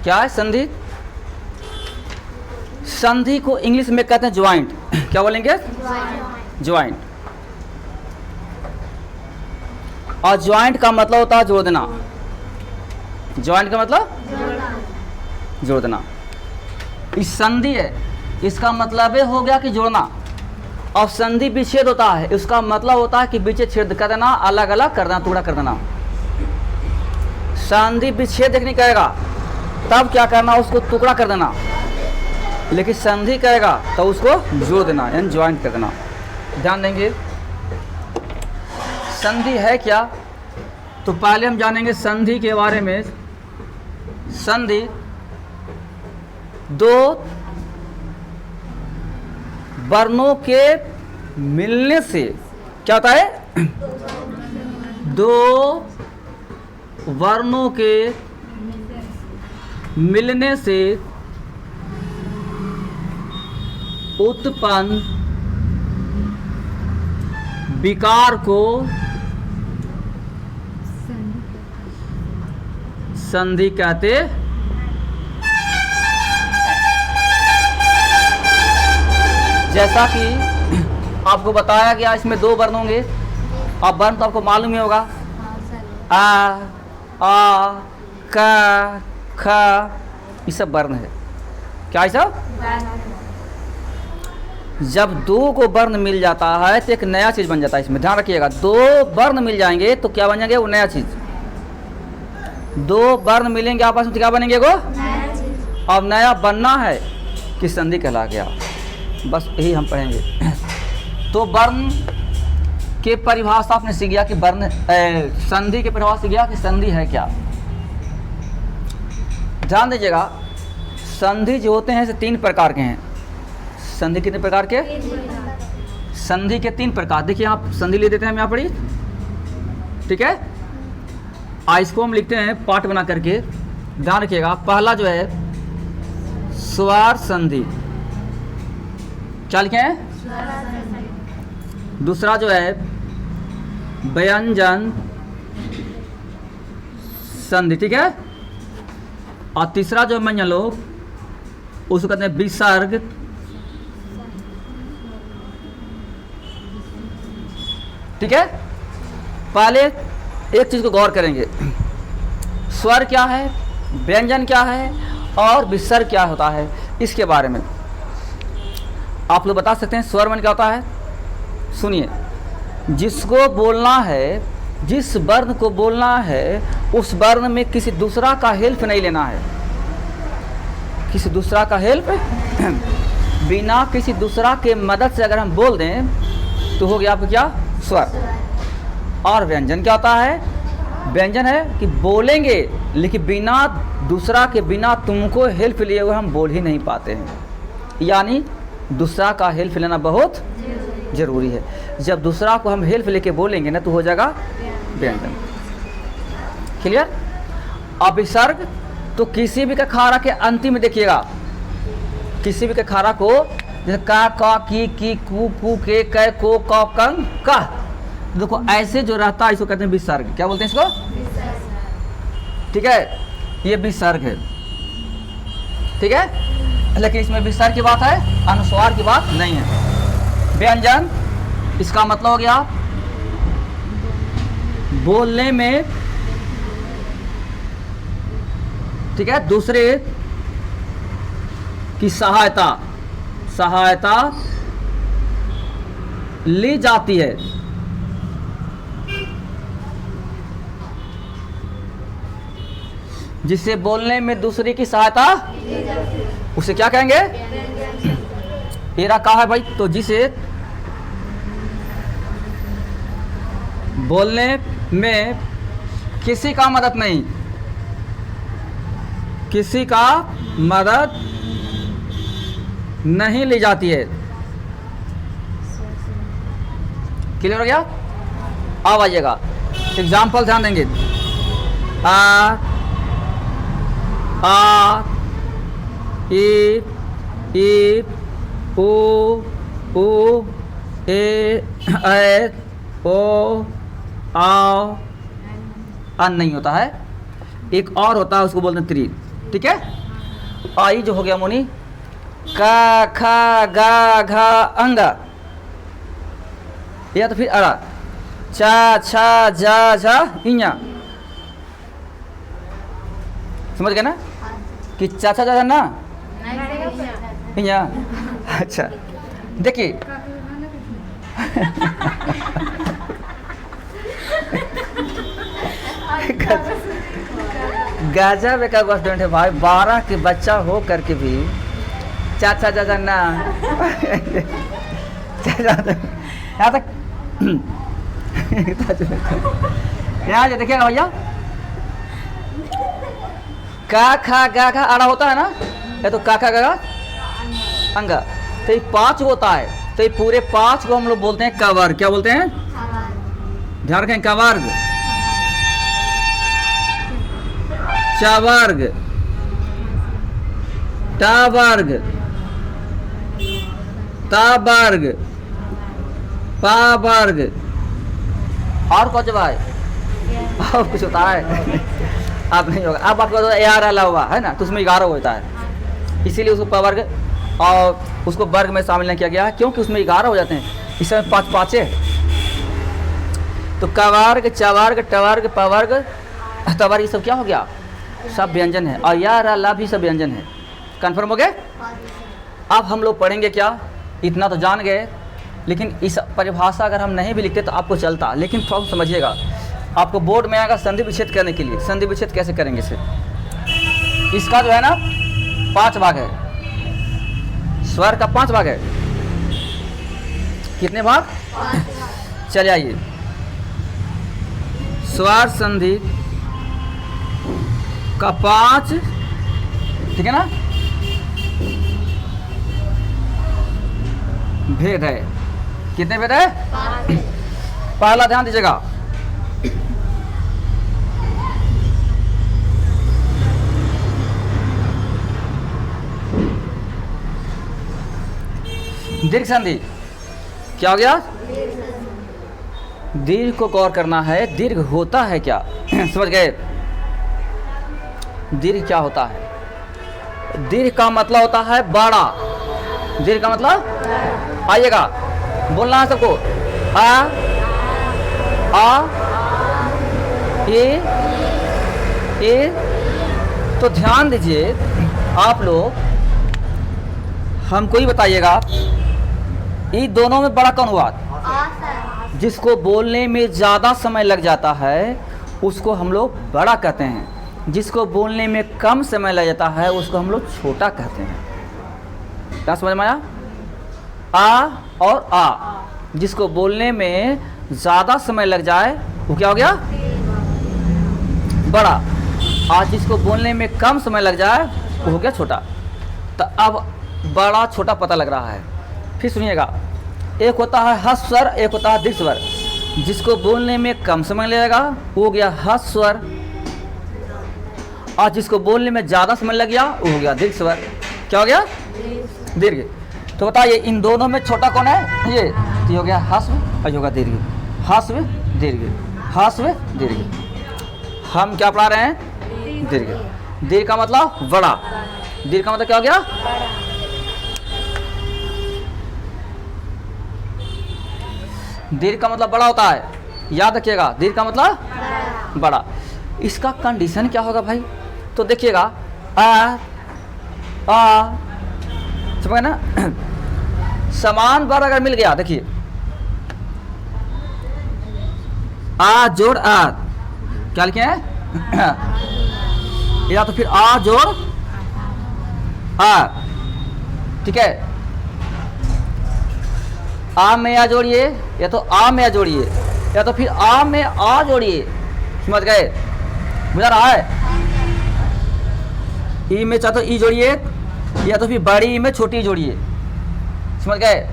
क्या है संधि? संधि को इंग्लिश में कहते हैं ज्वाइंट। क्या बोलेंगे? ज्वाइंट। और ज्वाइंट का मतलब होता है जोड़ देना। ज्वाइंट का मतलब जोड़ देना। इस संधि है, इसका मतलब हो गया कि जोड़ना। और संधि विच्छेद होता है, इसका मतलब होता है कि बीच छेद कर देना, अलग अलग कर देना, टुकड़ा कर देना। संधि विच्छेद नहीं करेगा तब क्या करना, उसको टुकड़ा कर देना। लेकिन संधि करेगा तो उसको जोड़ देना, यानी ज्वाइंट कर देना। ध्यान देंगे संधि है क्या। तो पहले हम जानेंगे संधि के बारे में। संधि दो वर्णों के मिलने से क्या होता है? दो वर्णों के मिलने से उत्पन्न विकार को संधि कहते। जैसा कि आपको बताया गया, इसमें दो वर्ण होंगे। अब वर्ण तो आपको मालूम ही होगा, आ क ख, ये सब वर्ण है। क्या है सब? जब दो को वर्ण मिल जाता है तो एक नया चीज बन जाता है। इसमें ध्यान रखिएगा, दो वर्ण मिल जाएंगे तो क्या बन जाएंगे? वो नया चीज। दो वर्ण मिलेंगे आपस में तो क्या बनेंगे? वो अब नया बनना है कि संधि कहला गया। बस यही हम पढ़ेंगे। तो वर्ण के परिभाषा आपने सीख गया कि वर्ण, संधि के परिभाषा सीख गया कि संधि है क्या। ध्यान दीजिएगा, संधि जो होते हैं से तीन प्रकार के हैं। संधि कितने प्रकार के? संधि के तीन प्रकार। देखिए आप संधि ले देते हैं, हम यहाँ पढ़ी, ठीक है। इसको हम लिखते हैं पाठ बना करके। ध्यान रखिएगा, पहला जो है स्वर संधि। क्या लिखे हैं? दूसरा जो है व्यंजन संधि, ठीक है। और तीसरा जो है लो उसको कहते हैं विसर्ग। ठीक है। पहले एक चीज को गौर करेंगे, स्वर क्या है, व्यंजन क्या है और विसर्ग क्या होता है, इसके बारे में आप लोग बता सकते हैं। स्वर मन क्या होता है? सुनिए, जिसको बोलना है, जिस वर्ण को बोलना है, उस वर्ण में किसी दूसरा का हेल्प नहीं लेना है। किसी दूसरा का हेल्प बिना किसी दूसरा के मदद से अगर हम बोल दें तो हो गया आपको क्या? स्वर। और व्यंजन क्या होता है? व्यंजन है कि बोलेंगे लेकिन बिना दूसरा के, बिना तुमको हेल्प लिए हुए हम बोल ही नहीं पाते हैं। यानी दूसरा का हेल्प लेना बहुत जरूरी है। जब दूसरा को हम हेल्प लेके बोलेंगे ना तो हो जाएगा व्यंजन। क्लियर? अब विसर्ग तो किसी भी का खारा के अंतिम में देखिएगा, किसी भी का खारा को जैसे का, की, कु, के, कै, को, क, कं, का, देखो ऐसे जो रहता है इसको कहते हैं विसर्ग। क्या बोलते हैं इसको? ठीक है, ये विसर्ग है। ठीक है, लेकिन इसमें विसर्ग की बात है, अनुस्वार की बात नहीं है। व्यंजन इसका मतलब हो गया बोलने में, ठीक है, दूसरे की सहायता ली जाती है। जिससे बोलने में दूसरे की सहायता, उसे क्या कहेंगे? एरा कहा है भाई, तो जिसे बोलने में किसी का मदद नहीं, किसी का मदद नहीं ली जाती है। क्लियर हो गया? अब आइएगा एग्जाम्पल ध्यान देंगे। आ ई उ ए ओ आ नहीं होता है। एक और होता है, उसको बोलते हैं त्री। ठीक है। आई जो हो गया मुनि, का खा गा घा अंगा, या तो फिर अड़ा, चा छा जा झा इया। समझ गए ना कि चाचा जा ना इया। अच्छा देखिए गजब का स्टूडेंट है भाई, 12 के बच्चा हो करके भी चाचा चाचा ना यहाँ तक यहाँ जो देखिएगा भैया, का खा गा खा आड़ा होता है ना, या तो का खा गा अंगा, तो ये 5 होता है, तो ये पूरे 5 को हम लोग बोलते हैं कवर्ग। क्या बोलते हैं? ध्यान रखें, कवर्ग, चवर्ग, टवर्ग, तवर्ग, पावर्ग, और कुछ भाई और कुछ होता है अब नहीं होगा। अब आपको यार अला हुआ है ना, तो उसमें 11 होता है, इसीलिए उसको पवर्ग और उसको वर्ग में शामिल नहीं किया गया है, क्योंकि उसमें 11 हो जाते हैं, इसमें 5 पाँचे। तो कवर्ग, चवर्ग, टवर्ग, पवर्ग, तवर्ग, ये सब क्या हो गया? सब व्यंजन है, और यार अल्लाह भी सब व्यंजन है। कन्फर्म हो गए? अब हम लोग पढ़ेंगे क्या, इतना तो जान गए, लेकिन इस परिभाषा अगर हम नहीं भी लिखते तो आपको चलता, लेकिन थोड़ा समझिएगा, आपको बोर्ड में आएगा संधि विच्छेद करने के लिए। संधि विच्छेद कैसे करेंगे इसे? इसका जो है ना 5 भाग है, स्वर का 5 भाग है। कितने भाग? चलिए आइए, स्वर संधि का 5, ठीक है ना, भेद है। कितने भेद है? पहला ध्यान दीजिएगा, दीर्घ संधि। क्या हो गया? दीर्घ को गौर करना है, दीर्घ होता है क्या? समझ गए? दीर्घ क्या होता है? दीर्घ का मतलब होता है बड़ा। दीर्घ का मतलब, आइएगा बोलना है सबको, आ ए। तो ध्यान दीजिए आप लोग, हमको ही बताइएगा, ये दोनों में बड़ा कौन हुआ? जिसको बोलने में ज़्यादा समय लग जाता है उसको हम लोग बड़ा कहते हैं, जिसको बोलने में कम समय लग जाता है उसको हम लोग छोटा कहते हैं। क्या समझ में आया? आ और आ, जिसको बोलने में ज़्यादा समय लग जाए वो क्या हो गया? बड़ा। आज जिसको बोलने में कम समय लग जाए वो हो गया छोटा। तो अब बड़ा छोटा पता लग रहा है। फिर सुनिएगा, एक होता है ह्रस्व स्वर, एक होता है दीर्घ स्वर। जिसको बोलने में कम समय लगेगा वो हो गया ह्रस्व स्वर, और जिसको बोलने में ज़्यादा समय लग गया वो हो गया दीर्घ स्वर। क्या हो गया? दीर्घ। तो बताइए इन दोनों में छोटा कौन है? ये तो हो गया ह्रस्व और ये होगा दीर्घ। ह्रस्व दीर्घ, ह्रस्व दीर्घ। हम क्या पढ़ा रहे हैं? दीर्घ। दीर्घ का मतलब बड़ा। दीर्घ का मतलब क्या हो गया? दीर्घ का मतलब बड़ा होता है, याद रखिएगा। दीर्घ का मतलब बड़ा। इसका कंडीशन क्या होगा भाई? तो देखिएगा, आ समझ ना, समान बार अगर मिल गया, देखिए आ जोड़ आ, क्या लिखे हैं? या तो फिर आ जोड़ आ, ठीक है। आ में आ जोड़िए, या तो आ में आ जोड़िए, या तो फिर आ में आ जोड़िए। समझ गए? बुझा रहा है? ई में चाहे तो ई जोड़िए, या तो फिर बड़ी ई में छोटी जोड़िए। समझ गए?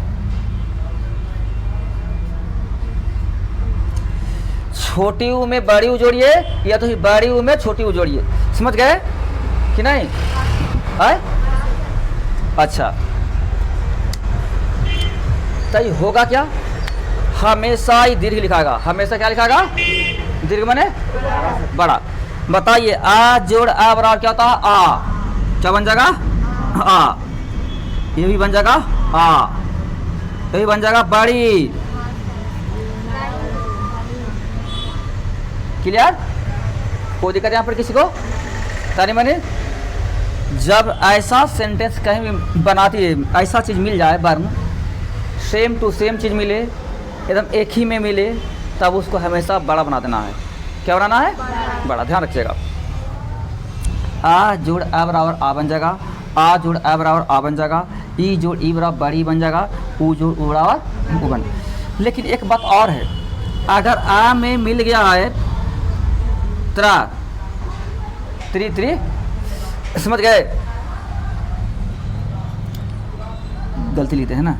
छोटी ऊ में बड़ी ऊ जोड़िए, या तो फिर बड़ी ऊ में छोटी ऊ जोड़िए। समझ गए कि नहीं? है? अच्छा, तो ये होगा क्या? हमेशा ही दीर्घ लिखाएगा। हमेशा क्या लिखाएगा? दीर्घ माने बड़ा। बताइए आ जोड़ आ बराबर क्या होता है? आ। क्या बन जाएगा? आ। ये भी बन जाएगा आ। ये भी बन जाएगा बड़ी। क्लियर? कोई दिक्कत यहाँ पर किसी को? तानी मनी जब ऐसा सेंटेंस कहीं भी बनाती है, ऐसा चीज़ मिल जाए वर्म, सेम टू सेम चीज़ मिले, एकदम एक ही में मिले, तब उसको हमेशा बड़ा बना देना है। क्या बनाना है? बड़ा। ध्यान रखिएगा। आ जोड़ आ बराबर आ बन जाएगा, आ जोड़ आ बराबर आ बन जाएगा, ई जोड़ ई बराबर बड़ी बन जाएगा, ऊ जोड़ ऊ बराबर ऊ बन। लेकिन एक बात और है, अगर आ में मिल गया है त्रा, त्री त्री, समझ गए? गलती लेते हैं ना।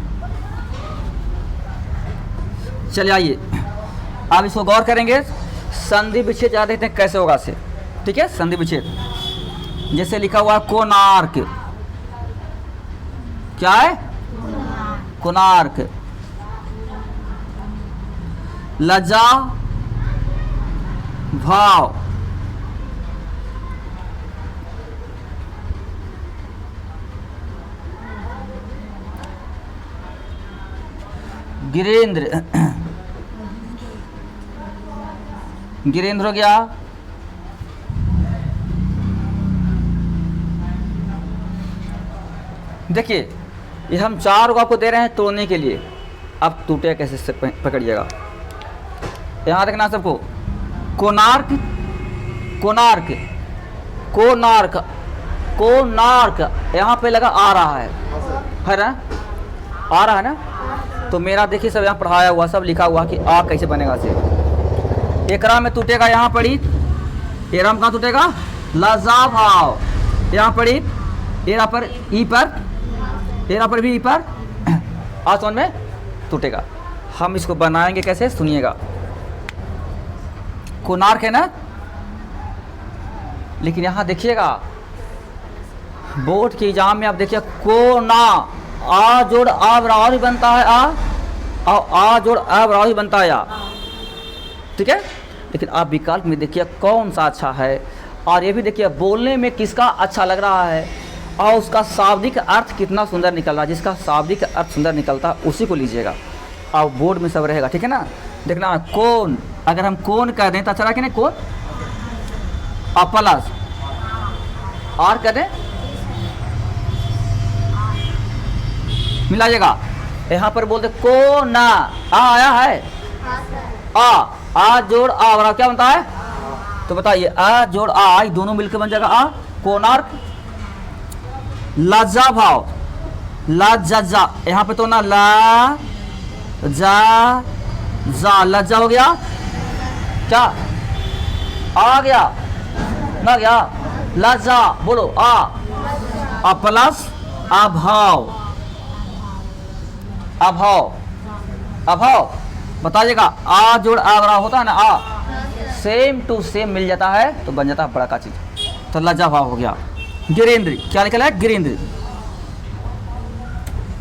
चलिए आइए अब इसको गौर करेंगे। संधि विच्छेद याद देखते हैं कैसे होगा से। ठीक है, संधि विच्छेद जैसे लिखा हुआ है कोणार्क। क्या है? कोणार्क। लज्जा भाव, गिरेंद्र, गिरेंद्र हो गया। देखिए ये हम चार को आपको दे रहे हैं तोड़ने के लिए। अब टूटे कैसे से पकड़िएगा। यहाँ देखना सबको। कोणार्क, कोणार्क, कोणार्क, कोणार्क, यहाँ पे लगा आ रहा है ना? आ रहा है ना? तो मेरा देखिए सब यहाँ पढ़ाया हुआ, सब लिखा हुआ कि आ कैसे बनेगा से। एकरा में टूटेगा यहाँ पड़ी, एरा में कहाँ टूटेगा? लजा भाव। यहाँ पड़ी एरा पर ई पर, एरा पर भी ई पर, आसमान में टूटेगा। हम इसको बनाएंगे कैसे, सुनिएगा। कोणार्क है ना, लेकिन यहाँ देखिएगा बोर्ड के एग्जाम में आप देखिए कोना, आ जोड़ आ बराबर ही बनता है आ, और आ जोड़ आ बराबर ही बनता है आ। ठीक है, लेकिन आप विकल्प में देखिए कौन सा अच्छा है, और ये भी देखिए बोलने में किसका अच्छा लग रहा है, और उसका शाब्दिक अर्थ कितना सुंदर निकल रहा है। जिसका शाब्दिक अर्थ सुंदर निकलता है उसी को लीजिएगा, और बोर्ड में सब रहेगा। ठीक है ना? देखना कौन, अगर हम कौन कह दें तो अच्छा कि नहीं, कौन और प्लस और कह दें मिलाइएगा। यहाँ पर बोलते कोना, आ आया है, आ जोड़ आ बराबर क्या बनता है? तो बताइए आ जोड़ आ दोनों मिलकर बन जाएगा आ, कोणार्क। लज्जा भाव, लज्जा, यहाँ पे तो ना ला जा जा, लज्जा हो गया। क्या आ गया ना? गया लज्जा, बोलो आ प्लस अभाव, अभाव, अभाव। बताइएगा आ जोड़ आ बराबर होता है ना आ, सेम टू सेम मिल जाता है तो बन जाता है बड़ा का चीज। तो लज्जा भाव हो गया। गिरेंद्र, क्या निकला है? गिरेंद्र।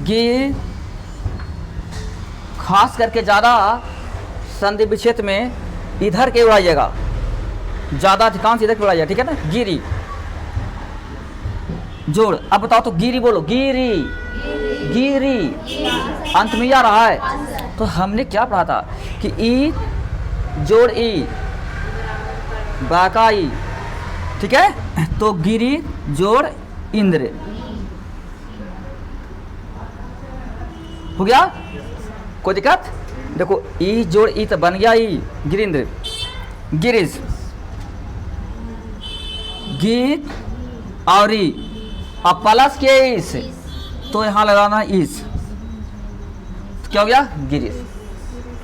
गिर, खास करके ज़्यादा संधि विच्छेद में इधर के उड़ाइएगा, ज़्यादा अधिकांश इधर के उड़ाइएगा। ठीक है ना? गिरी जोड़। अब बताओ तो गिरी बोलो, गिरी, गिरी, अंत में आ रहा है। तो हमने क्या पढ़ा था कि ई जोड़ ई बाका ई। ठीक है, तो गिरी जोड़ इंद्र हो गया। कोई दिक्कत? देखो ई जोड़ ई तो बन गया ई, गिरिंद्र, गिरीश, गिर और ई, अब प्लस के इस, तो यहाँ लगाना इस, तो क्या हो गया? गिरीश।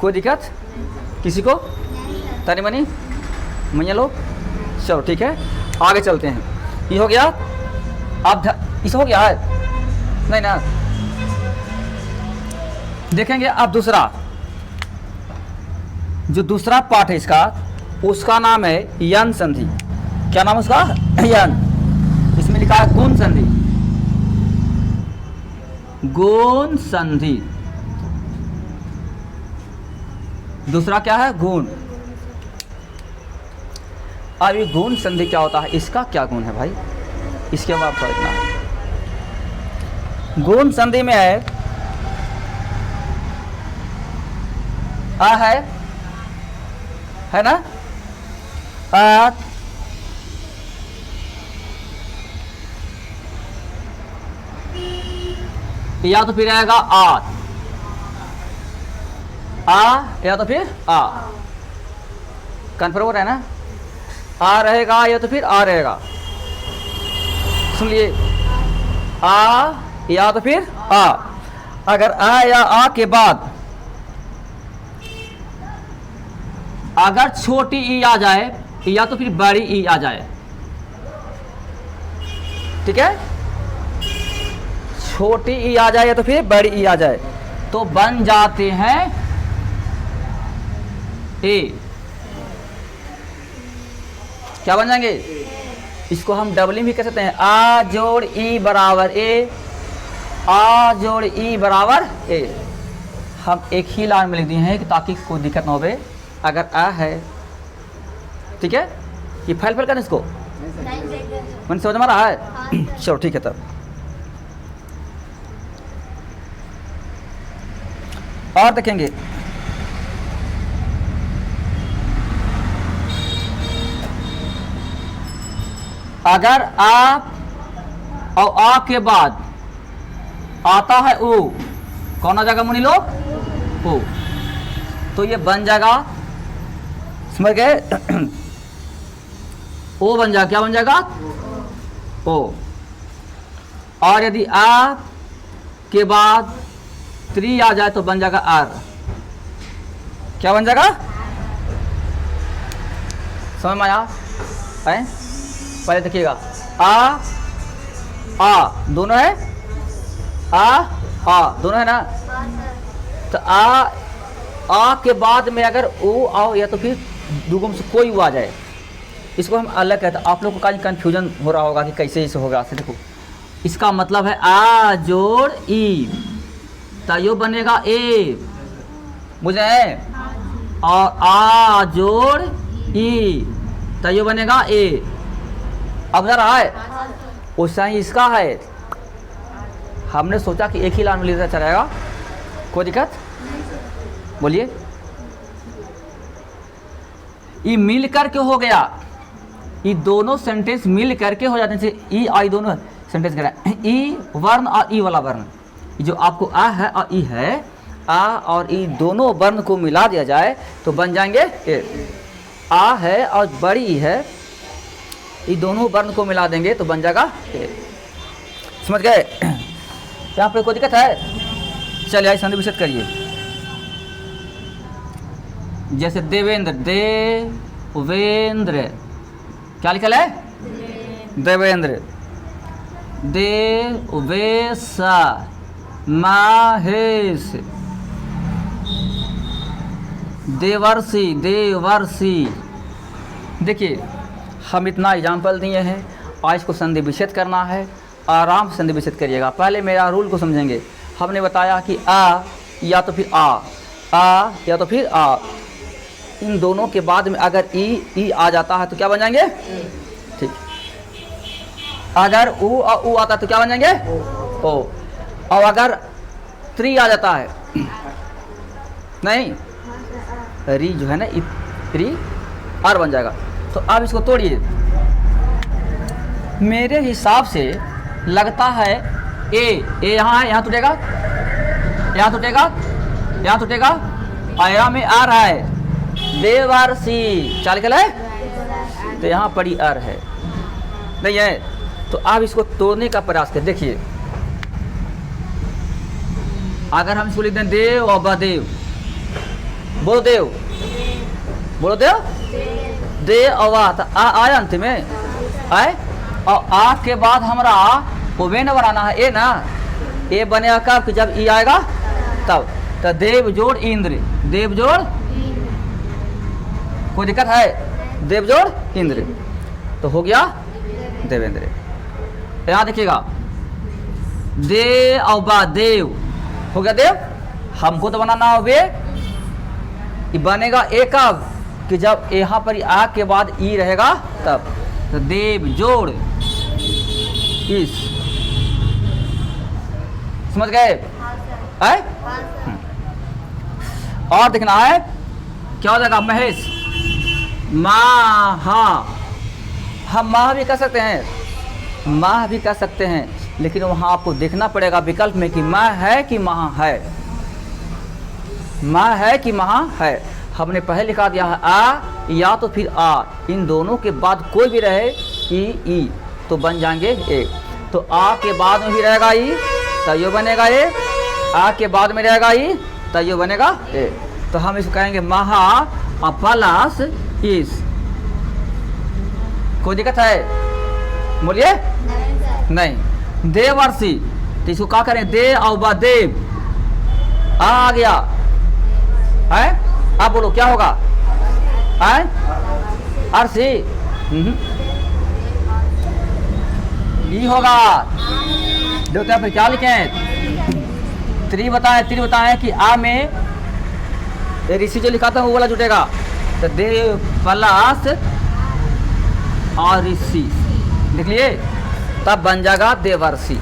कोई दिक्कत किसी को? तनी मनी मैया लोग? चलो ठीक है, आगे चलते हैं। ये हो गया। अब इस हो गया है नहीं ना? देखेंगे अब दूसरा, जो दूसरा पार्ट है इसका, उसका नाम है यन संधि। क्या नाम है उसका? यन। इसमें लिखा है गुण संधि, गुण संधि। दूसरा क्या है? गुण। अब ये गुण संधि क्या होता है, इसका क्या गुण है भाई, इसके बाद समझना है। गुण संधि में है ना, या तो फिर आएगा या तो फिर कन्फर्म हो रहा है ना, आ रहेगा या तो फिर आ रहेगा। सुन लिए, आ या तो फिर आ। अगर आ या आ के बाद अगर छोटी ई आ जाए या तो फिर बड़ी ई आ जाए, ठीक है, छोटी ई आ जाए या तो फिर बड़ी ई आ जाए, तो बन जाते हैं ए। क्या बन जाएंगे, इसको हम डबलिंग भी कह सकते हैं, आ जोड़ ई बराबर ए, आ जोड़ ई बराबर ए। हम एक ही लाइन में लिख दिए हैं कि ताकि कोई दिक्कत ना हो। अगर आ है, ठीक है, ये फैल कर इसको मन समझ में रहा है, चलो ठीक है। तब और देखेंगे, अगर आ और आ के बाद आता है ओ, कौन आ जाएगा मुनि लोग, ओ, तो ये बन जाएगा, समझ गए, ओ बन जाएगा, क्या बन जाएगा, ओ। और यदि आ के बाद त्री आ जाए तो बन जाएगा आर, क्या बन जाएगा, समझ में आया है। पहले देखिएगा, आ दोनों है, आ दोनों है ना, तो आ के बाद में अगर ओ आओ या तो फिर दुगुम से कोई आ जाए, इसको हम अलग कहते हैं। आप लोग को काफी कंफ्यूजन हो रहा होगा कि कैसे इसे होगा। से देखो, इसका मतलब है आ जोड़ ई, तो बनेगा ए, बुझे, और आ जोड़ ई, तो बनेगा ए। अब जरा है वैसा ही इसका है, हमने सोचा कि एक ही लाइन में लिखा चलेगा, कोई दिक्कत, बोलिए। ये मिल करके हो गया, ये दोनों सेंटेंस मिल करके हो जाते हैं, ई आई दोनों सेंटेंस करें, ई वर्ण और ई वाला वर्ण, जो आपको आ है और ई है, आ और ई दोनों वर्ण को मिला दिया जाए तो बन जाएंगे ए। आ है और बड़ी ई है, ये दोनों वर्ण को मिला देंगे तो बन जाएगा ए। समझ गए, यहाँ पे कोई दिक्कत है। चलिए आइए संधि विच्छेद करिए। जैसे देवेंद्र, देवेंद्र, क्या लिखल है, देवेंद्र, देवेशा, माहेश, देवर्षि, देवर्षि। देखिए हम इतना एग्जाम्पल दिए हैं, आज को संधि विच्छेद करना है, आराम से संधि विच्छेद करिएगा। पहले मेरा रूल को समझेंगे। हमने बताया कि आ या तो फिर आ या तो फिर आ, इन दोनों के बाद में अगर ई आ जाता है तो क्या बन जाएंगे, ठीक। अगर ऊ और ऊ आता है तो क्या बन जाएंगे, ओ। और अगर त्री आ जाता है, नहीं, री जो है ना, री आर बन जाएगा। तो अब इसको तोड़िए। मेरे हिसाब से लगता है ए यहाँ है, यहाँ टूटेगा, यहाँ टूटेगा, यहाँ टूटेगा, आया में आ रहा है, देवर्षि, क्या लिखा है, तो यहाँ पड़ी अर है, नहीं है। तो आप इसको तोड़ने का प्रयास करें। देखिए अगर हम इसको लिख दें देव और बदेव, बोलो देव, बोलो देव, दे और आ, तो आया अंत में आए, और आ के बाद हमारा ओबे न बनाना है, ए ना, ए बनेगा कब, जब ई आएगा तब। तो देव जोड़ इंद्र, देव जोड़, कोई दिक्कत है, देव जोड़ इंद्र, तो हो गया देवेंद्र। यहाँ देखिएगा, दे और बा, देव हो गया देव, हमको तो बनाना हो वे, बनेगा ए कब, कि जब यहाँ पर आ के बाद ई रहेगा तब। तो देव जोड़ इस, समझ गए? है? और देखना है क्या हो जाएगा, महेश माहा। हम माह भी कर सकते हैं, माह भी कर सकते हैं, लेकिन वहाँ आपको देखना पड़ेगा विकल्प में कि माह है कि महा है, माह है कि महा है। हमने पहले लिखा दिया है आ या तो फिर आ, इन दोनों के बाद कोई भी रहे ई तो बन जाएंगे ए। तो आ के बाद में भी रहेगा ई तो यो बनेगा ए, आ के बाद में रहेगा ई तो यो बनेगा ए। तो हम इसको कहेंगे महा प्लस इस। कोई दिक्कत है? बोलिए नहीं। देवर्षि तो इसको क्या करें, दे और बा देव आ गया है। आप बोलो क्या होगा, है अर्षि ई होगा। देखते हैं फिर क्या लिखें, त्री बताएं कि आ में ऋषि जो लिखा था वो वाला जुटेगा। तो देव प्लस और ऋषि लिख लिए, तब बन जाएगा देवर्षि।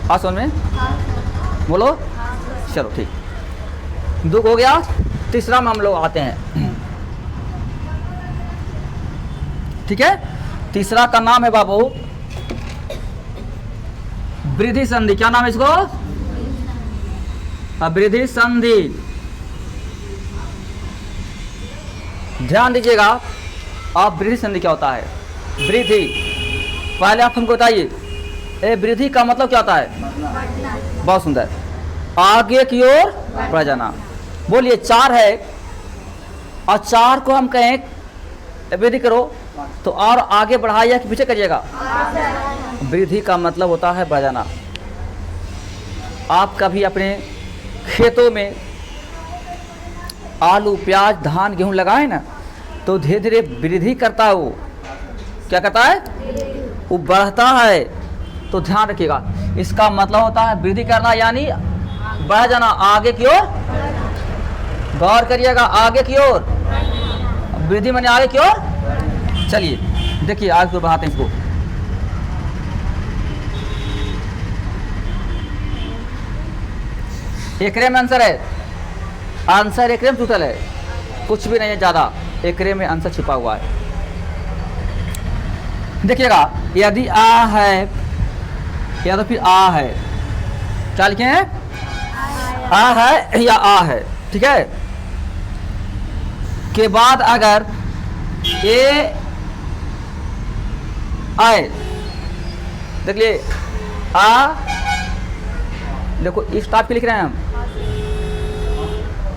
हाँ सुन में बोलो, चलो ठीक, दुख हो गया। तीसरा में हम लोग आते हैं, ठीक है। तीसरा का नाम है बाबू वृद्धि संधि। क्या नाम है इसको? वृद्धि संधि। ध्यान दीजिएगा, आप वृद्धि संधि क्या होता है? वृद्धि, पहले आप हमको बताइए वृद्धि का मतलब क्या होता है? बहुत सुंदर, आगे की ओर बढ़ जाना। बोलिए चार है और चार को हम कहें वृद्धि करो तो और आगे बढ़ाइए कि पीछे करिएगा? वृद्धि का मतलब होता है बढ़ जाना। आप कभी अपने खेतों में आलू प्याज धान गेहूं लगाए ना, तो धीरे धीरे वृद्धि करता है। वो क्या करता है? वो बढ़ता है। तो ध्यान रखिएगा, इसका मतलब होता है वृद्धि करना, यानी बढ़ जाना आगे की ओर। गौर करिएगा, आगे की ओर वृद्धि माने आगे की ओर। चलिए देखिए आगे को बढ़ाते हैं इसको। एकरे में आंसर है, आंसर एकरे में टोटल है, कुछ भी नहीं है ज़्यादा, एकरे में आंसर छिपा हुआ है। देखिएगा, यदि आ है या तो फिर आ है, क्या लिखे हैं? आ है या आ है, ठीक है। के बाद अगर ए आए, देख लिए आ, देखो इस टाइप के लिख रहे हैं हम,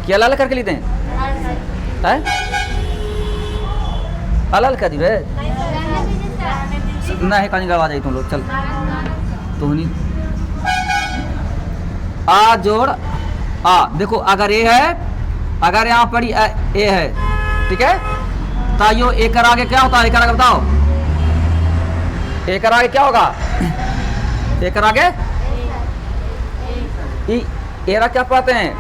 क्या अलग करके लिखते हैं? अलग कर दी रे, नहीं कहीं करवा जाए तुम लोग। चल तो नहीं, आ जोड़ आ। देखो अगर ए है, अगर यहाँ पर ए है, ठीक है, ताइयो एक कर आगे क्या होता है? एक कर आगे बताओ, एक कर आगे क्या होगा? एक कर आगे एरा क्या पढ़ते हैं?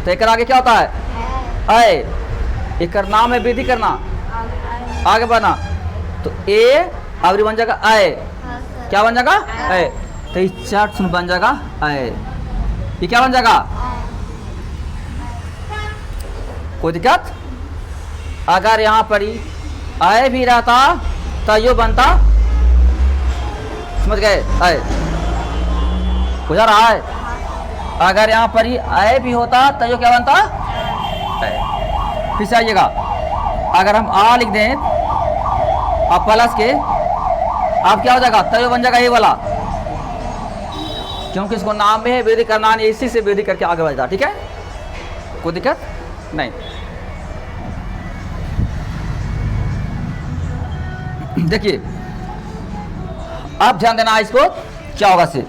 तो एक कर आगे क्या होता है? आए। एक कर नाम है वृद्धि करना, आगे बढ़ना, तो ए अवरी बन जाएगा आए। क्या बन जाएगा? आए। तो इस चार्ट सुन बन जाएगा आए। ये क्या बन जाएगा? कोई दिक्कत? अगर यहाँ पर ही आए भी रहता तो यो बनता, समझ गए? आए बुझा रहा है? अगर यहाँ पर ही आए भी होता तो यो क्या बनता? आए। फिर से आइएगा, अगर हम आ लिख दें आप प्लस के, आप क्या हो जाएगा? तो यो बन जाएगा ये वाला, क्योंकि इसको नाम में है वृद्धि करना, इसी से वृद्धि करके आगे बढ़ जाता, ठीक है। कोई दिक्कत नहीं। देखिए अब ध्यान देना है इसको, क्या होगा से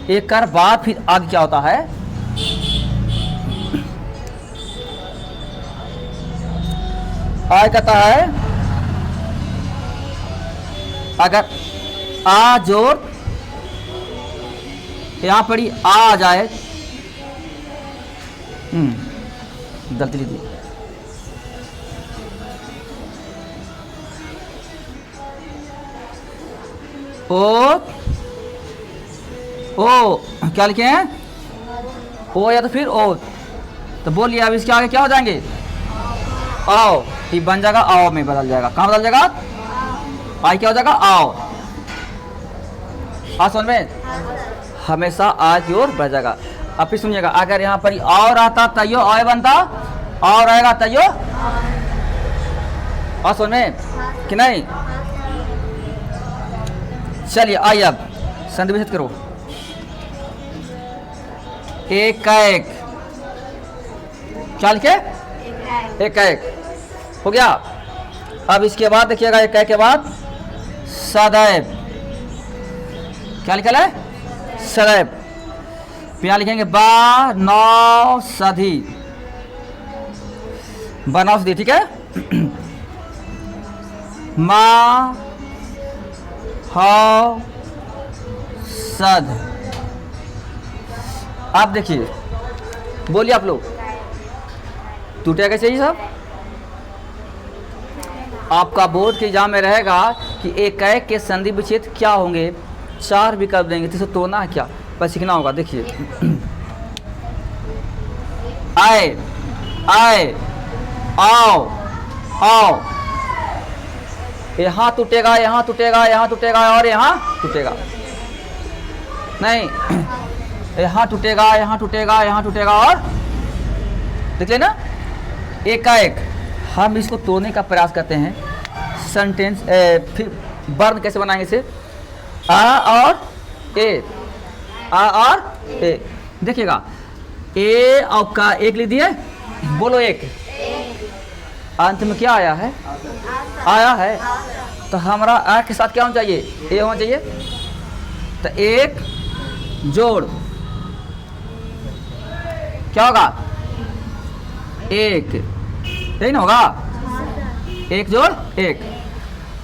एक कर बाद फिर आगे क्या होता है? आगे कहता है अगर आ जोड़ यहां पर ही आ जाए, गलती ली थी, ओ ओ क्या लिखे हैं? ओ या तो फिर ओ। तो बोलिए अब इसके आगे क्या हो जाएंगे? आओ। ये बन जाएगा आओ में बदल जाएगा। कहाँ बदल जाएगा? आई क्या हो जाएगा? आओ। आ समझ में? हमेशा आ की ओर बढ़ जाएगा। अब फिर सुनिएगा, अगर यहाँ पर और आता तैयो आय बनता, और आएगा तैयो आ समझ में कि नहीं? चलिए आइए अब संधि विच्छेद करो। एक का एक क्या लिखे? एक का एक हो गया। अब इसके बाद देखिएगा, एक का एक के बाद सदैव क्या लिखा है? सदैव। यहाँ लिखेंगे बनौषधि, बनौषधि, ठीक है। माँ हौ सद। आप देखिए, बोलिए आप लोग, टूटेगा कैसे ये सब? आपका बोर्ड के एग्जाम में रहेगा कि एक के संधि विच्छेद क्या होंगे, 4 विकल्प देंगे, तो इसे तोड़ना है क्या, बस सीखना होगा। देखिए आए, आए, आओ, आओ, यहाँ टूटेगा, यहाँ टूटेगा, यहाँ टूटेगा और यहाँ टूटेगा, नहीं यहाँ टूटेगा, यहाँ टूटेगा, यहाँ टूटेगा और देख लेना। एक का एक हम इसको तोड़ने का प्रयास करते हैं। सेंटेंस फिर वर्ण कैसे बनाएंगे इसे? आ और ए, आ और ए। देखिएगा ए और का एक लिख दिए, बोलो एक। अंत में क्या आया है? आया है। तो हमारा आ के साथ क्या होना चाहिए? ए होना चाहिए। तो एक जोड़ क्या होगा? एक, यही ना होगा? एक जोड़ एक।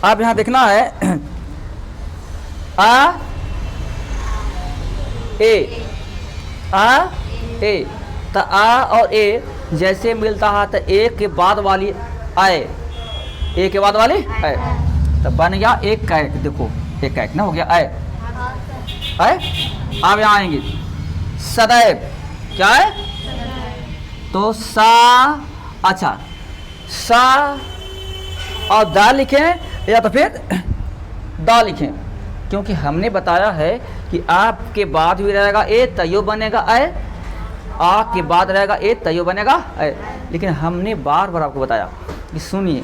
अब यहाँ देखना है आ ए, आ ए। तो आ और ए जैसे मिलता है तो एक के बाद वाली आए, एक के बाद वाली आए, तो बन गया एक का एक। देखो एक का एक ना हो गया आए, आए। अब यहाँ आएंगे सदैव, क्या है? तो सा, अच्छा सा और दा लिखें या तो फिर दा लिखें, क्योंकि हमने बताया है कि आपके बाद भी रहेगा ए तयो बनेगा ए, आ के बाद रहेगा ए तयो बनेगा ए। लेकिन हमने बार बार आपको बताया कि सुनिए,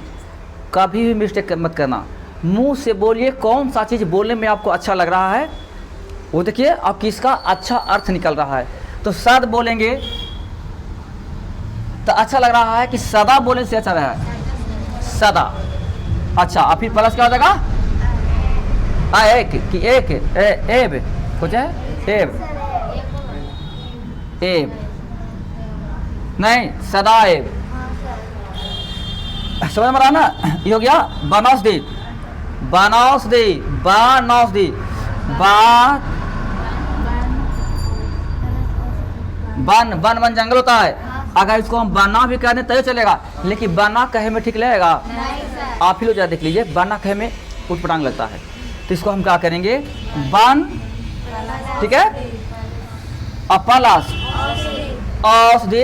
कभी भी मिस्टेक मत करना। मुंह से बोलिए कौन सा चीज़ बोलने में आपको अच्छा लग रहा है, वो देखिए और किसका अच्छा अर्थ निकल रहा है। तो सद बोलेंगे तो अच्छा लग रहा है कि सदा बोलने से अच्छा रहा है, सदा। अच्छा अब फिर प्लस क्या हो जाएगा? एक कि एक एब हो जाए, एब, एब नहीं सदाएब। समझ में रहा ना? ये हो गया बनौषधि, बनौषधि, बनौषधि, बन, बन बन जंगल होता है। अगर इसको हम बना भी कहने तो चलेगा, लेकिन बना कहे में ठीक लगेगा? आप ही लोग जरा देख लीजिए, बना कहे में उटपटांग लगता है। तो इसको हम क्या करेंगे? बन, ठीक है, अपलास औषधि,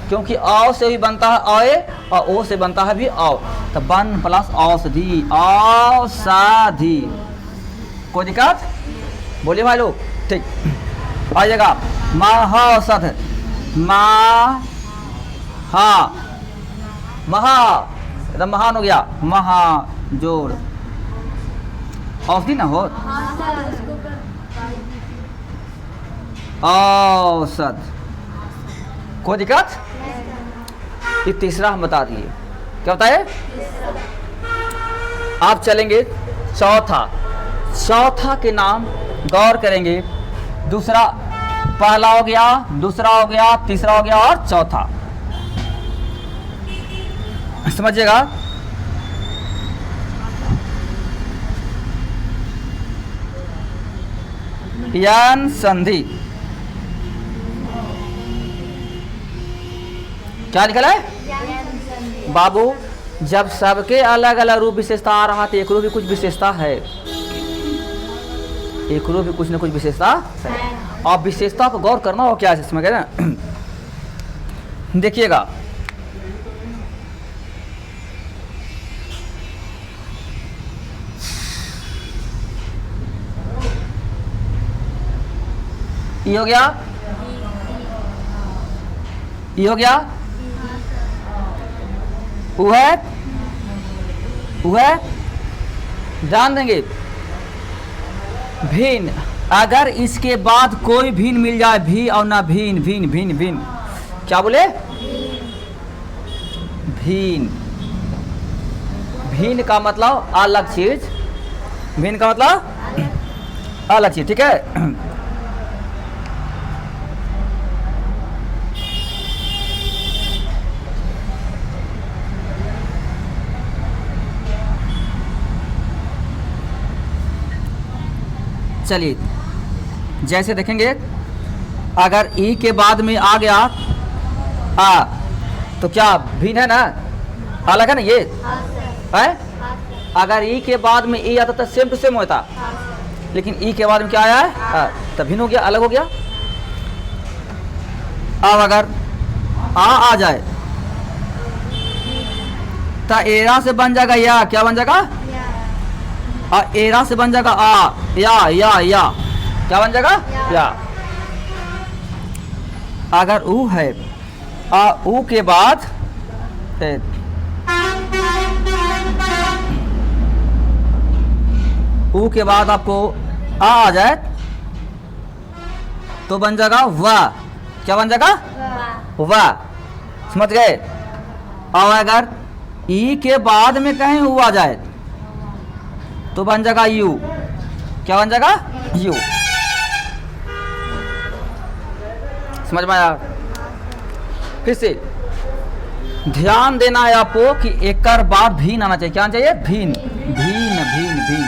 क्योंकि औ से भी बनता है औए और ओ से बनता है भी औ। तो बन प्लस औषधि, औषधि। कोई दिक्कत? बोलिए भाई लोग, ठीक। आइएगा महौषध, मा हा, महा एकदम महान हो गया, महा जोड़ औषधि ना हो, औषध। कोई दिक्कत? ये तीसरा हम बता दिए, क्या बताए? आप चलेंगे चौथा, चौथा के नाम गौर करेंगे। दूसरा, पहला हो गया, दूसरा हो गया, तीसरा हो गया और चौथा। समझिएगा। यन संधि क्या लिखा है बाबू? जब सबके अलग अलग रूप विशेषता आ रहा तो एक रूप भी कुछ विशेषता है, एकरो भी कुछ न कुछ विशेषता है। आप विशेषता पर गौर करना और क्या है इसमें, कह रहे हैं। देखिएगा, ये हो गया, ये हो गया, वह ध्यान देंगे। भिन्न, अगर इसके बाद कोई भिन्न मिल जाए, भी और ना भिन्न, भिन्न भिन्न भिन्न, क्या बोले, भिन्न। भिन्न का मतलब अलग चीज, भिन्न का मतलब अलग चीज, ठीक है। चलिए, जैसे देखेंगे, अगर ई के बाद में आ गया आ, तो क्या भिन्न है ना, अलग है ना, ये है। अगर ई के बाद में ई आता तो सेम टू सेम होता, लेकिन ई के बाद में क्या आया है, तो भिन्न हो गया, अलग हो गया। अब अगर आ जाए तो एरा से बन जाएगा या, क्या बन जाएगा, एरा से बन जाएगा आ, या क्या बन जाएगा, या। अगर ऊ है, ऊ के बाद ऊ के बाद आपको आ जाए तो बन जाएगा वाह, क्या बन जाएगा, वाह। समझ गए। और अगर ई के बाद में कहीं ऊ आ जाए तो बन जाएगा यू, क्या बन जाएगा, यू। समझ में आया। फिर से ध्यान देना है आपको कि एक बाद भिन्न आना चाहिए, क्या आना चाहिए, भिन्न भिन्न भिन्न भिन्न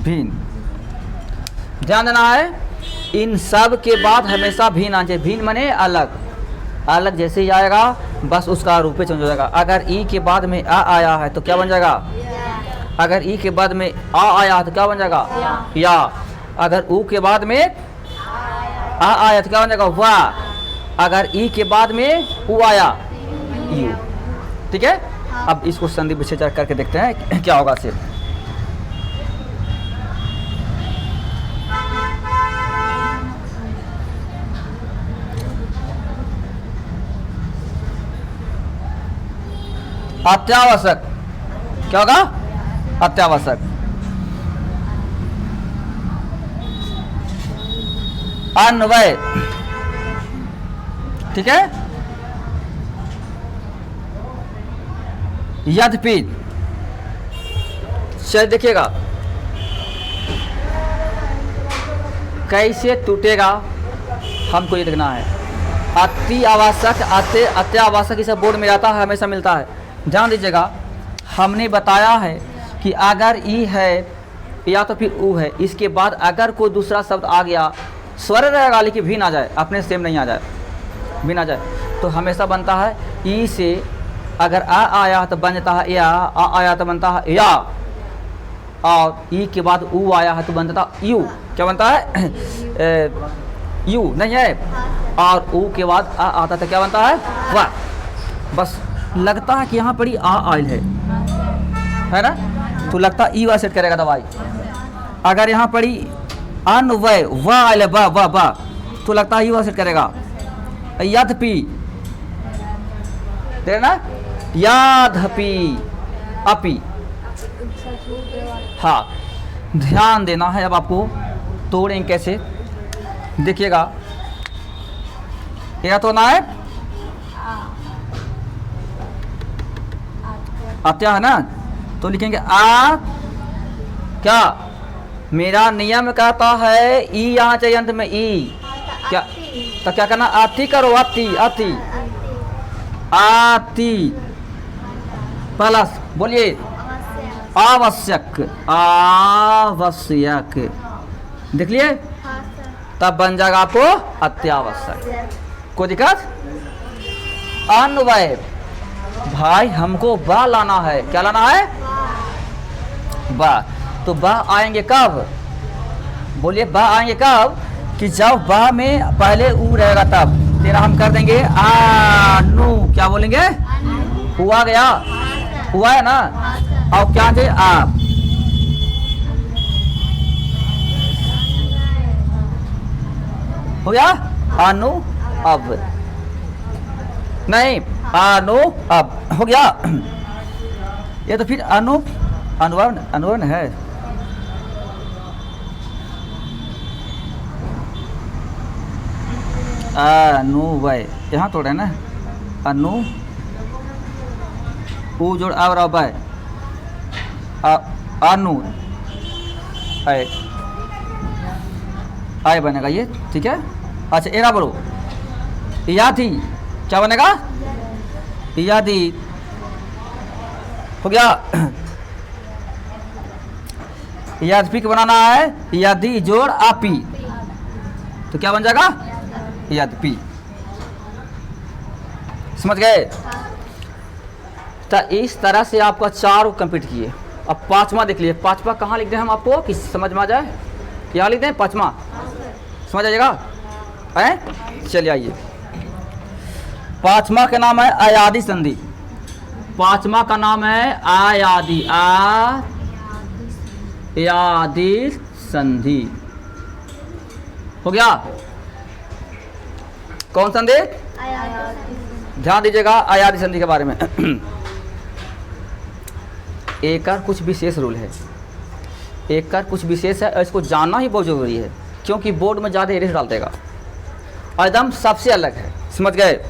भिन्न। ध्यान देना है, इन सब के बाद हमेशा भिन्न आना चाहिए। भिन्न माने अलग, अलग जैसे ही आएगा बस उसका रूप चेंज हो जाएगा। अगर ई के बाद में आ आया है तो क्या बन जाएगा, अगर ई के बाद में आ आया है तो क्या बन जाएगा, या। अगर ऊ के बाद में आ आया तो क्या बन जाएगा, वाह। अगर ई के बाद में ऊ आया, यू। ठीक है। अब इसको संधि विच्छेद करके देखते हैं क्या होगा सिर्फ। अत्यावश्यक, क्या होगा, अत्यावश्यक। अन्वय, ठीक है। यद्यपि, चलिए देखिएगा कैसे टूटेगा, हमको ये देखना है। अति आवश्यक, अत्यावश्यक इसे बोर्ड में आता है, हमेशा मिलता है। ध्यान दीजिएगा, हमने बताया है कि अगर ई है या तो फिर ऊ है, इसके बाद अगर कोई दूसरा शब्द आ गया, स्वर रहेगा लेकिन भिन्न आ जाए, अपने सेम नहीं आ जाए, भिन्न आ जाए, तो हमेशा बनता है ई से। अगर आ आया तो बन जाता है या, आ आया तो बनता है या, और ई के बाद ऊ आया है तो बन जाता है यू, क्या बनता है, यू नहीं है। और ऊ के बाद आ आता तो क्या बनता है, वाह। बस लगता है कि यहाँ पर ही आ आयल है ना, तो लगता है ई वाला सेट करेगा दवाई। अगर यहाँ पर ही अन्वय वाह आयल है, वाह वाह वाह, तो लगता है ई वाला सेट करेगा। यद्यपि, देख ना, यद्यपि, अपि, हाँ। ध्यान देना है, अब आपको तोड़ेंगे कैसे, देखिएगा। यह तो ना है, अत्या है ना, तो लिखेंगे आ, क्या, मेरा नियम कहता है ई यहाँ चाहिए अंत में, ई क्या, तो क्या करना, आती करो, आती आती आती प्लस, बोलिए, आवश्यक, आवश्यक, देख लिए, तब बन जाएगा आपको अत्यावश्यक। कोई दिक्कत। अन्वय, भाई हमको वाह लाना है, क्या लाना है, बा, तो बा आएंगे कब? बोलिए बा आएंगे कब? कि जब बा में पहले ऊ रहेगा तब। तेरा हम कर देंगे आनु, क्या बोलेंगे? हुआ गया, हुआ है ना। और क्या थे? आप हो गया अनु अब, नहीं अनु अब हो गया। ये तो फिर अनुवर्ण अनुवर्ण है। अनुवय यहाँ तो है ना, अनु ऊ जोड़ और अवय, अनु आय बनेगा ये, ठीक है। अच्छा एरा बड़ो यादी, क्या बनेगा? यादी हो गया। यादपी को बनाना है, यादी जोड़ आपी, तो क्या बन जाएगा? यादपी। समझ गए? तो इस तरह से आपका 4 कंप्लीट किए। अब 5वां देख लिए। 5वां कहाँ लिख दें हम आपको कि समझ में आ जाए? क्या लिख दें? 5वां समझ आ जाएगा? है चलिए आइए। 5वां का नाम है अयादी संधि। 5वां का नाम है आयादी, आयादी संधि। हो गया? कौन संधि? ध्यान दीजिएगा अयादी संधि के बारे में। एक का कुछ विशेष रूल है, एक का कुछ विशेष है, इसको जानना ही बहुत जरूरी है, क्योंकि बोर्ड में ज़्यादा एरेस डाल देगा। एकदम सबसे अलग है। समझ गए?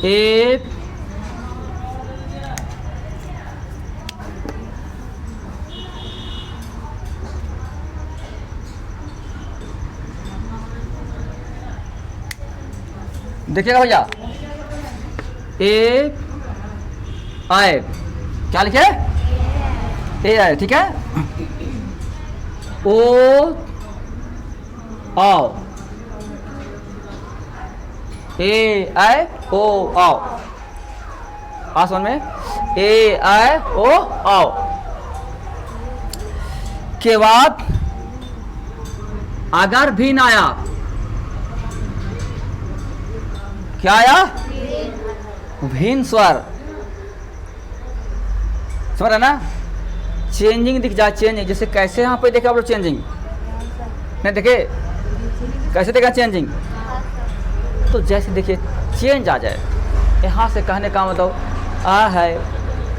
एक देखिएगा भैया, ए आए, क्या लिखे? ए आए, ठीक है। ओ आओ, ए आए ओ आओ, आसमान में ए आए ओ आओ के बाद अगर भिन्न आया, क्या आया? भिन्न स्वर। समझ रहे ना? चेंजिंग दिख जाए, चेंजिंग जैसे कैसे यहाँ पे देखे आप लोग चेंजिंग नहीं देखे? कैसे देखा चेंजिंग? तो जैसे देखिए चेंज आ जाए, यहाँ से कहने का मतलब आ है,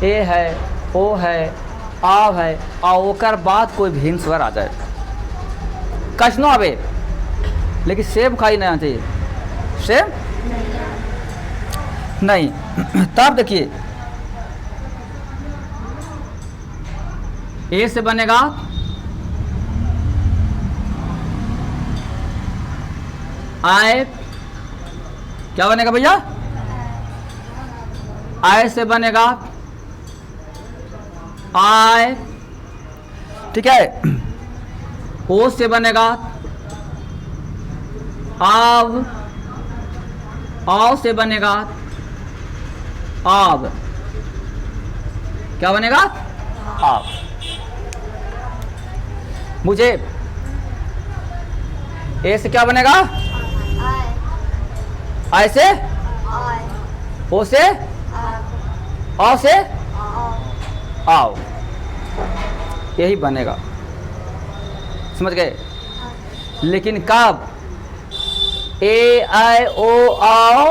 ए है, ओ है, आव है, और बाद कोई भिन्न स्वर आ जाए। कैसनो आवे, लेकिन सेम खाई नहीं आना चाहिए, सेम नहीं। तब देखिए ए से बनेगा आए, क्या बनेगा भैया? आय से बनेगा आय, ठीक है। ओ से बनेगा आव, आव से बनेगा आव, क्या बनेगा? आव। मुझे ए से क्या बनेगा? आय से, ओ से, आ से आओ, यही बनेगा। समझ गए? लेकिन कब? ए आई ओ आओ,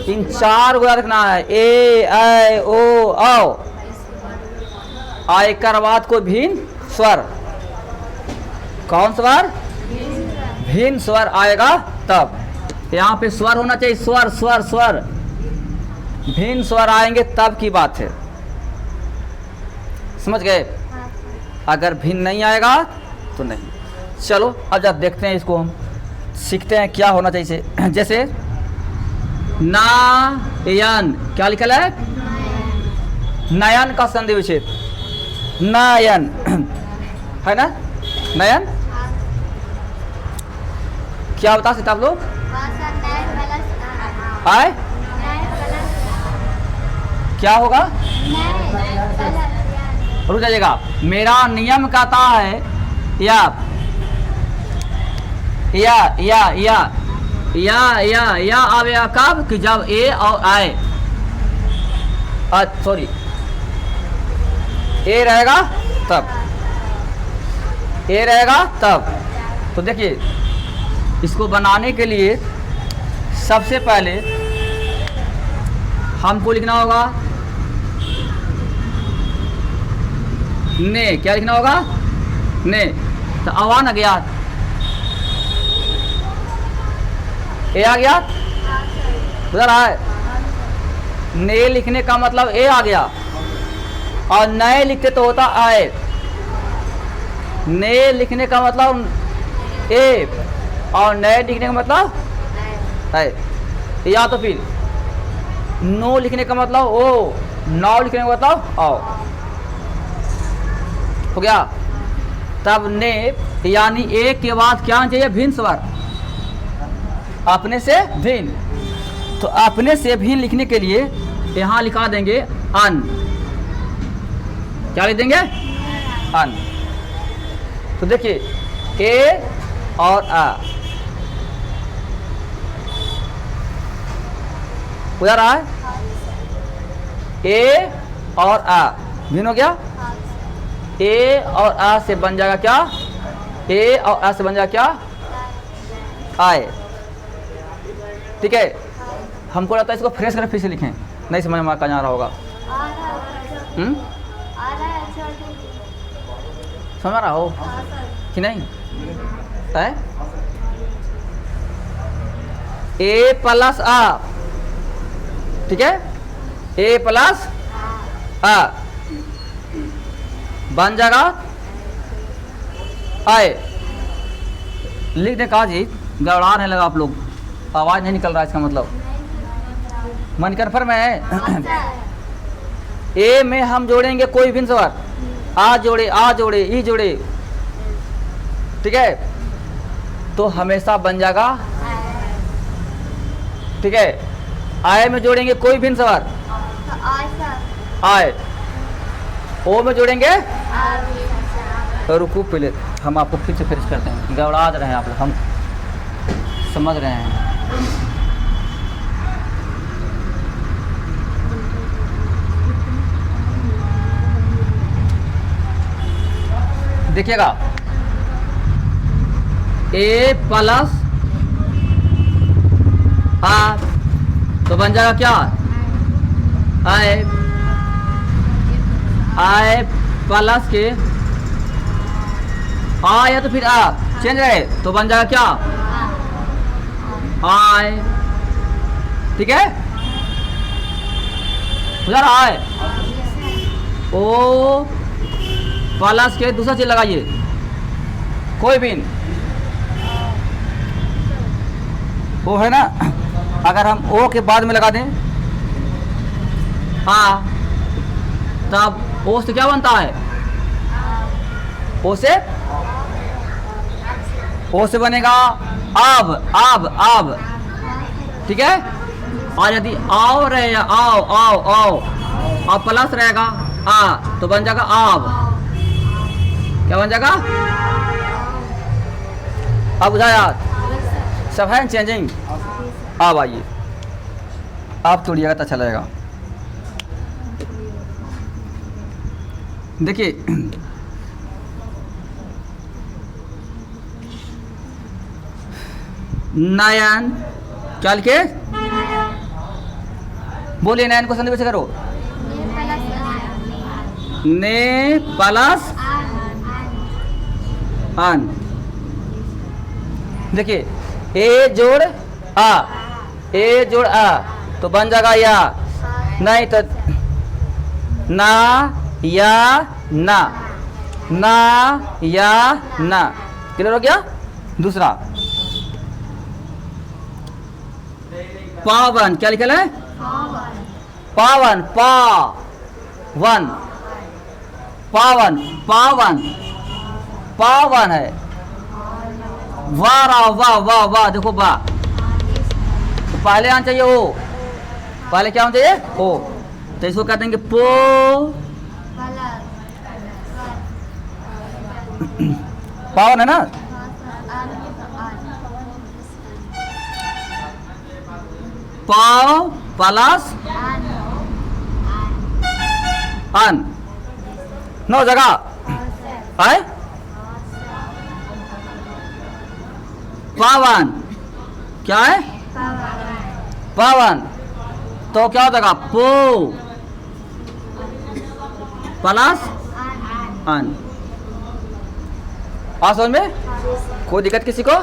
इन 4 को याद रखना है। ए आई ओ आओ, आय कर बाद कोई भिन्न स्वर। कौन स्वर? भिन्न स्वर आएगा तब। यहाँ पे स्वर होना चाहिए, स्वर स्वर स्वर। भिन्न स्वर आएंगे तब की बात है। समझ गए? अगर भिन्न नहीं आएगा तो नहीं। चलो अब जब देखते हैं इसको, हम सीखते हैं क्या होना चाहिए। जैसे नायन, क्या लिखा है? नयन का संधि विच्छेद, नयन है ना? नयन क्या बता सकते आप लोग? आए क्या होगा? रुक जाइएगा। मेरा नियम कहता है या आवेगा कब कि जब ए और आए, सॉरी ए रहेगा तब, ए रहेगा तब। तो देखिए इसको बनाने के लिए सबसे पहले हमको लिखना होगा ने, क्या लिखना होगा? ने। तो आवान आ गया, ए आ गया, उधर आए। ने लिखने का मतलब ए आ गया, और नए लिखते तो होता आए। ने लिखने का मतलब ए, और नए लिखने का मतलब है। या तो फिर नो लिखने का मतलब ओ, नौ लिखने का मतलब आओ। हो गया। तब ने यानी एक के बाद क्या चाहिए? भिन्न स्वर, अपने से भिन्न। तो अपने से भिन्न लिखने के लिए यहाँ लिखा देंगे अन। क्या लिख देंगे? अन। तो देखिए ए और आ, उधर आए ए और आ भिन्न हो गया। ए और आ से बन जाएगा क्या? ए और आ से बन जाएगा क्या? आए। ठीक है। हमको लगता है इसको फ्रेश कर फिर से लिखें, नहीं समझ में कहाँ आ रहा होगा। समझ रहा हो कि नहीं? है ए प्लस आ, ठीक है, ए प्लस आ बन जाएगा आए। लिख दे कहा जी, गड़बड़ा नहीं लगा आप लोग, आवाज़ नहीं निकल रहा इसका मतलब। मन कन्फर्म है? ए में हम जोड़ेंगे कोई भिन्न स्वर, आ जोड़े, आ जोड़े, ई जोड़े, ठीक है, तो हमेशा बन जाएगा। ठीक है। आए में जोड़ेंगे कोई भिन्न स्वर, आए। ओ में जोड़ेंगे, रुकू पहले हम आपको फिर से फिनिश करते हैं, गड़बड़ा रहे हैं आप लोग, हम समझ रहे हैं। देखिएगा ए प्लस आ तो बन जाएगा क्या? आए। आए प्लस के आ या तो फिर आ चेंज रहे तो बन जाएगा क्या? आए। ठीक है। उधर आए ओ प्लस के दूसरा चीज लगाइए कोई भी वो है ना। अगर हम ओ के बाद में लगा दें आ, तब ओ से क्या बनता है? ओ से बनेगा आब, आब, आब। ठीक है। और यदि आओ रहे आओ आओ आओ और प्लस रहेगा आ तो बन जाएगा आब। क्या बन जाएगा? अब बुझा यार, सब है चेंजिंग। अब आइए, आप तोड़िएगा तो अच्छा लगेगा। देखिए नयन, क्या लिखे? बोलिए नयन को संधि से करो। ने प्लस अन। देखिए ए जोड़ आ, ए जोड़ आ तो बन जाएगा या, नहीं तो ना या ना, ना या ना। क्लियर हो गया? दूसरा पावन, क्या लिखा है? पावन, पावन, पावन, पावन, पावन है। वाह वाह वाह वाह, देखो वाह, पहले आना चाहिए ओ, पहले क्या होना चाहिए ओ, तो इसको कहते हैं कि पो पावन है ना, पाव प्लस अन, 9 जगह है पावन, क्या है पावन, तो क्या हो जाएगा पो प्लस अन। आ समझ में कोई दिक्कत किसी को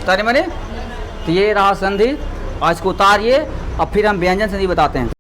तारी मनी? तो ये रहा संधि, आज को उतारिए और फिर हम व्यंजन संधि बताते हैं।